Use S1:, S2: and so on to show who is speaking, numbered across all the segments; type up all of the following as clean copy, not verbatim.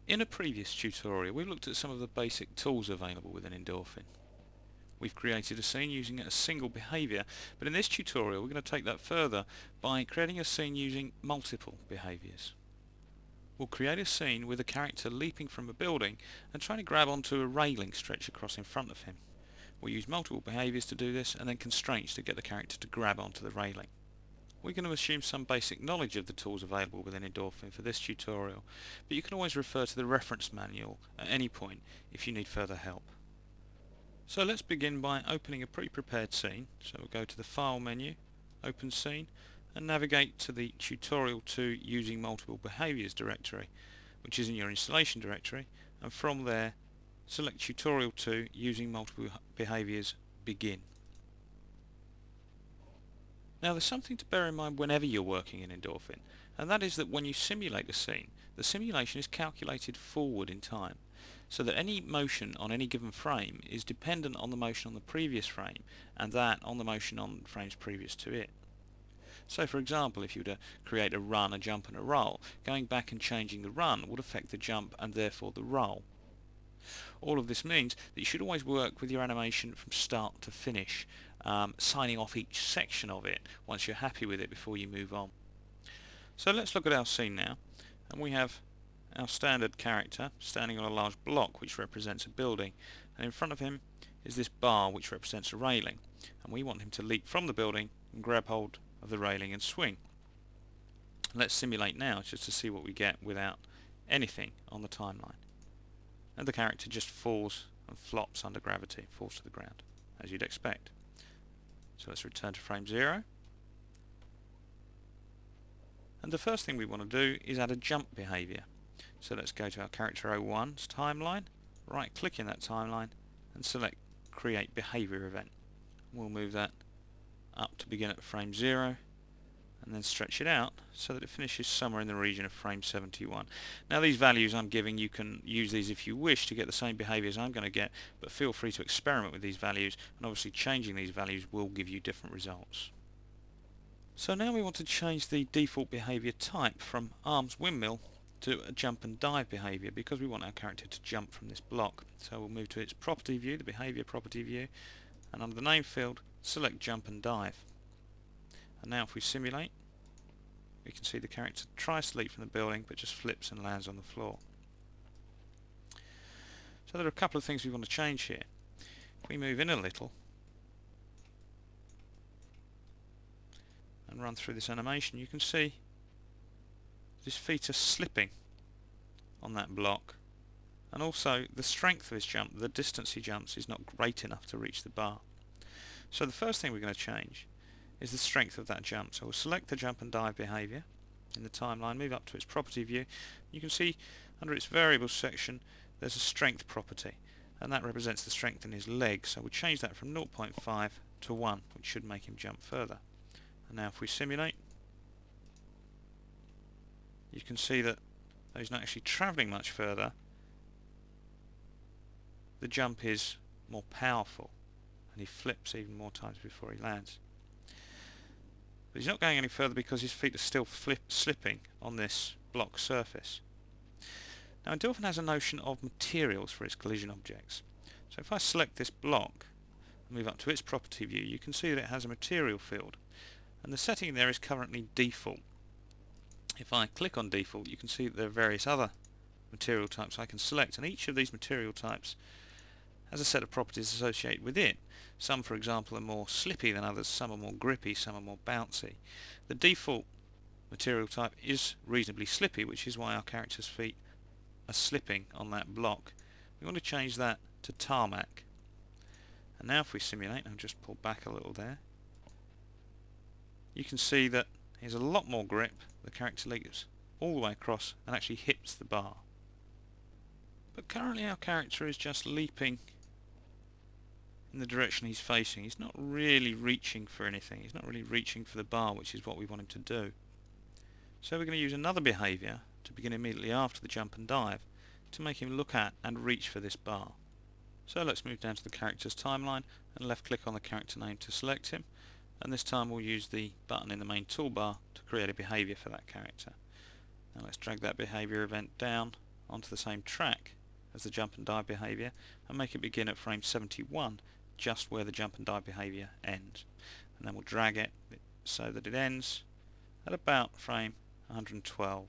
S1: In a previous tutorial we looked at some of the basic tools available within Endorphin. We've created a scene using a single behaviour, but in this tutorial we're going to take that further by creating a scene using multiple behaviours. We'll create a scene with a character leaping from a building and trying to grab onto a railing stretched across in front of him. We'll use multiple behaviours to do this and then constraints to get the character to grab onto the railing. We're going to assume some basic knowledge of the tools available within Endorphin for this tutorial, but you can always refer to the reference manual at any point if you need further help. So let's begin by opening a pre-prepared scene. So we'll go to the File menu, Open Scene, and navigate to the Tutorial 2 Using Multiple Behaviours directory, which is in your installation directory, and from there select Tutorial 2 Using Multiple Behaviours Begin. Now there's something to bear in mind whenever you're working in Endorphin, and that is that when you simulate a scene, the simulation is calculated forward in time, so that any motion on any given frame is dependent on the motion on the previous frame, and that on the motion on frames previous to it. So for example, if you were to create a run, a jump and a roll, going back and changing the run would affect the jump and therefore the roll. All of this means that you should always work with your animation from start to finish, signing off each section of it once you're happy with it before you move on. So let's look at our scene now, and we have our standard character standing on a large block which represents a building, and in front of him is this bar which represents a railing, and we want him to leap from the building and grab hold of the railing and swing. Let's simulate now just to see what we get without anything on the timeline. And the character just falls and flops under gravity, falls to the ground, as you'd expect. So let's return to frame 0. And the first thing we want to do is add a jump behaviour. So let's go to our character 01's timeline, right click in that timeline and select Create Behaviour Event. We'll move that up to begin at frame 0 and then stretch it out so that it finishes somewhere in the region of frame 71. Now these values I'm giving, you can use these if you wish to get the same behaviours I'm going to get, but feel free to experiment with these values, and obviously changing these values will give you different results. So now we want to change the default behaviour type from arms windmill to a jump and dive behaviour, because we want our character to jump from this block. So we'll move to its property view, the behaviour property view, and under the name field select jump and dive. And now if we simulate, we can see the character tries to leap from the building but just flips and lands on the floor. So there are a couple of things we want to change here. If we move in a little and run through this animation, you can see his feet are slipping on that block, and also the strength of his jump, the distance he jumps, is not great enough to reach the bar. So the first thing we're going to change is the strength of that jump. So we'll select the jump and dive behaviour in the timeline, move up to its property view. You can see under its variables section there's a strength property, and that represents the strength in his leg. So we'll change that from 0.5 to 1, which should make him jump further. And now if we simulate, you can see that though he's not actually travelling much further, the jump is more powerful and he flips even more times before he lands. But he's not going any further because his feet are still slipping on this block surface. Now Endorphin has a notion of materials for its collision objects. So if I select this block and move up to its property view, you can see that it has a material field, and the setting there is currently default. If I click on default, you can see that there are various other material types I can select, and each of these material types has a set of properties associated with it. Some, for example, are more slippy than others, some are more grippy, some are more bouncy. The default material type is reasonably slippy, which is why our character's feet are slipping on that block. We want to change that to tarmac. And now if we simulate, I'll just pull back a little there, you can see that he has a lot more grip. The character leaps all the way across and actually hits the bar. But currently our character is just leaping in the direction he's facing. He's not really reaching for anything. He's not really reaching for the bar, which is what we want him to do. So we're going to use another behaviour to begin immediately after the jump and dive to make him look at and reach for this bar. So let's move down to the character's timeline and left click on the character name to select him, and this time we'll use the button in the main toolbar to create a behaviour for that character. Now let's drag that behaviour event down onto the same track as the jump and dive behaviour and make it begin at frame 71, just where the jump and dive behaviour ends. And then we'll drag it so that it ends at about frame 112.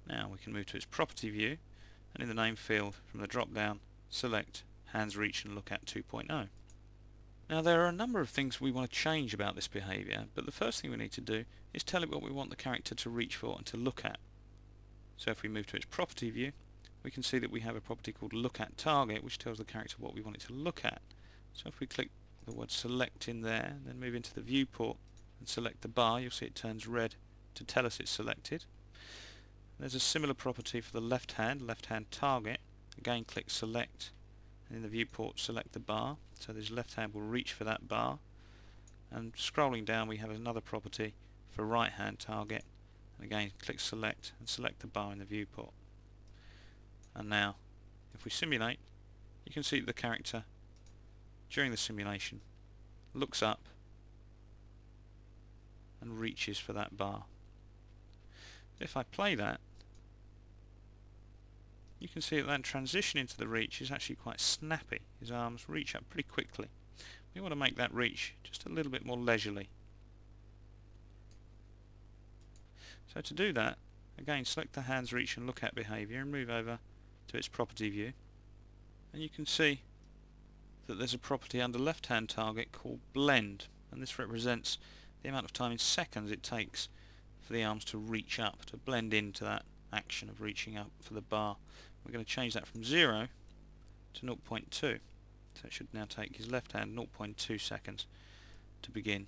S1: Now we can move to its property view, and in the name field from the drop down select hands reach and look at 2.0. Now there are a number of things we want to change about this behaviour, but the first thing we need to do is tell it what we want the character to reach for and to look at. So if we move to its property view, we can see that we have a property called look at target, which tells the character what we want it to look at. So if we click the word select in there, and then move into the viewport and select the bar, you'll see it turns red to tell us it's selected. There's a similar property for the left hand target. Again, click select, and in the viewport select the bar, so this left hand will reach for that bar. And scrolling down we have another property for right hand target, and again click select and select the bar in the viewport. And now if we simulate, you can see that the character during the simulation looks up and reaches for that bar. If I play that, you can see that transition into the reach is actually quite snappy. His arms reach up pretty quickly. We want to make that reach just a little bit more leisurely. So to do that, again select the hands reach and look at behaviour and move over to its property view, and you can see that there's a property under left hand target called blend, and this represents the amount of time in seconds it takes for the arms to reach up, to blend into that action of reaching up for the bar. We're going to change that from 0 to 0.2, so it should now take his left hand 0.2 seconds to begin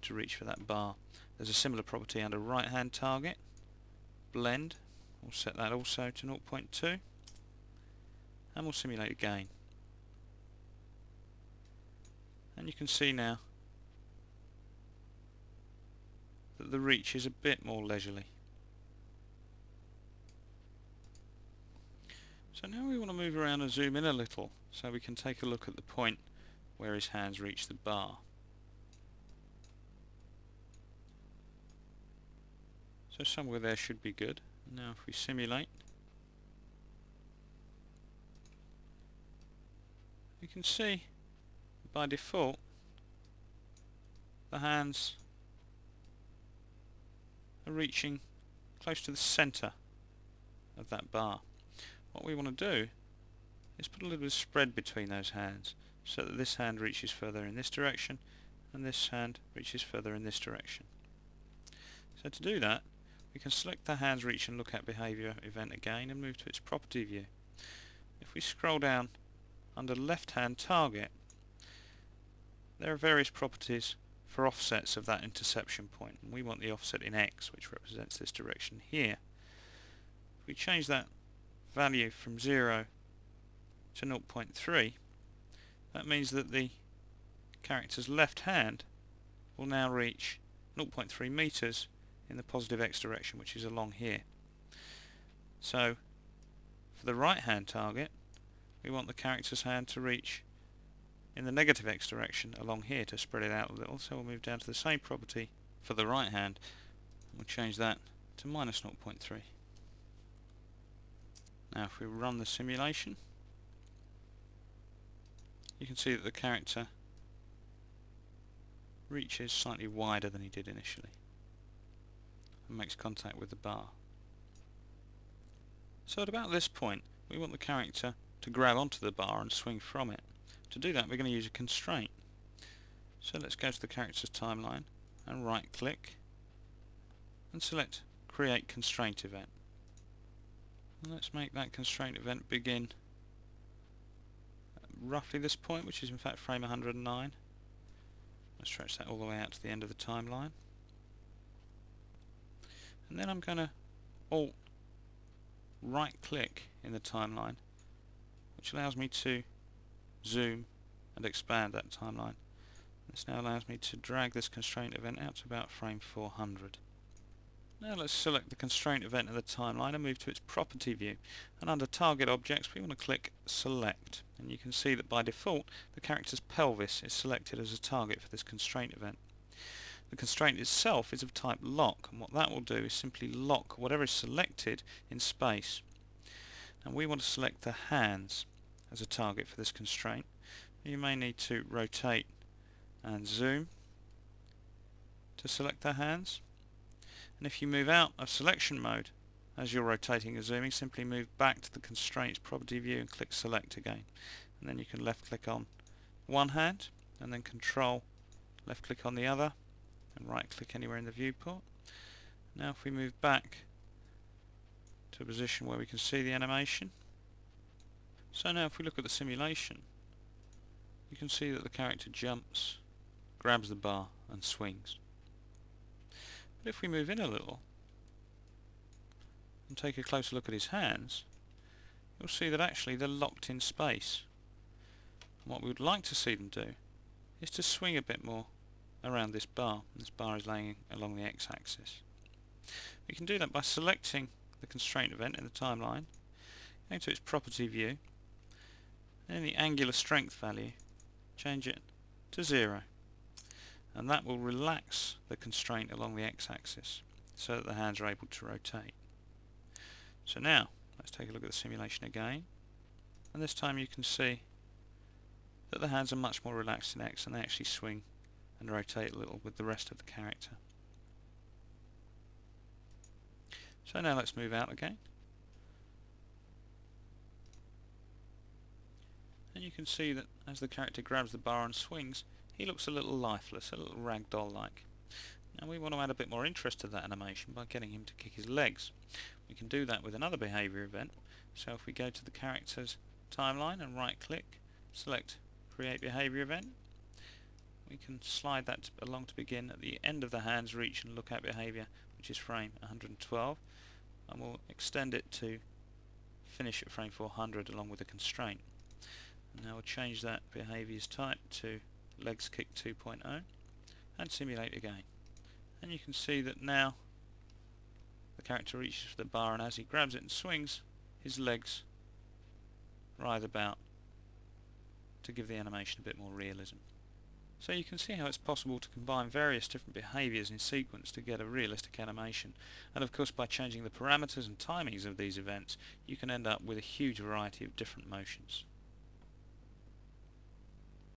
S1: to reach for that bar. There's a similar property under right hand target, blend. We'll set that also to 0.2 and we'll simulate again. And you can see now that the reach is a bit more leisurely. So now we want to move around and zoom in a little so we can take a look at the point where his hands reach the bar. So somewhere there should be good. Now if we simulate, you can see by default the hands are reaching close to the centre of that bar. What we want to do is put a little bit of spread between those hands so that this hand reaches further in this direction and this hand reaches further in this direction. So to do that, we can select the hands reach and look at behaviour event again and move to its property view. If we scroll down under left hand target, there are various properties for offsets of that interception point, and we want the offset in X, which represents this direction here. If we change that value from 0 to 0.3, that means that the character's left hand will now reach 0.3 meters in the positive X direction, which is along here. So for the right hand target, we want the character's hand to reach in the negative X direction along here to spread it out a little. So we'll move down to the same property for the right hand, and we'll change that to minus 0.3. Now if we run the simulation, you can see that the character reaches slightly wider than he did initially and makes contact with the bar. So at about this point we want the character to grab onto the bar and swing from it. To do that we're going to use a constraint. So let's go to the character's timeline and right click and select create constraint event. And let's make that constraint event begin at roughly this point, which is in fact frame 109. Let's stretch that all the way out to the end of the timeline. And then I'm going to alt right click in the timeline, which allows me to zoom and expand that timeline. This now allows me to drag this constraint event out to about frame 400. Now let's select the constraint event in the timeline and move to its property view, and under target objects we want to click select, and you can see that by default the character's pelvis is selected as a target for this constraint event. The constraint itself is of type lock, and what that will do is simply lock whatever is selected in space. And we want to select the hands as a target for this constraint. You may need to rotate and zoom to select the hands. And if you move out of selection mode as you're rotating or zooming, simply move back to the constraints property view and click select again. And then you can left click on one hand and then control left click on the other and right click anywhere in the viewport. Now if we move back to a position where we can see the animation. So now if we look at the simulation, you can see that the character jumps, grabs the bar and swings. But if we move in a little and take a closer look at his hands, you'll see that actually they're locked in space. And what we would like to see them do is to swing a bit more around this bar. This bar is laying along the x-axis. We can do that by selecting the constraint event in the timeline, going to its property view, and in the angular strength value change it to 0, and that will relax the constraint along the x-axis so that the hands are able to rotate. So now let's take a look at the simulation again, and this time you can see that the hands are much more relaxed in X and they actually swing and rotate a little with the rest of the character. So now let's move out again, and you can see that as the character grabs the bar and swings, he looks a little lifeless, a little ragdoll like. Now we want to add a bit more interest to that animation by getting him to kick his legs. We can do that with another behavior event. So if we go to the character's timeline and right click, select create behavior event, we can slide that along to begin at the end of the hands reach and look at behavior, which is frame 112, and we'll extend it to finish at frame 400 along with a constraint. And now we'll change that behaviors type to legs kick 2.0 and simulate again. And you can see that now the character reaches for the bar, and as he grabs it and swings, his legs writhe about to give the animation a bit more realism. So you can see how it's possible to combine various different behaviors in sequence to get a realistic animation, and of course by changing the parameters and timings of these events you can end up with a huge variety of different motions.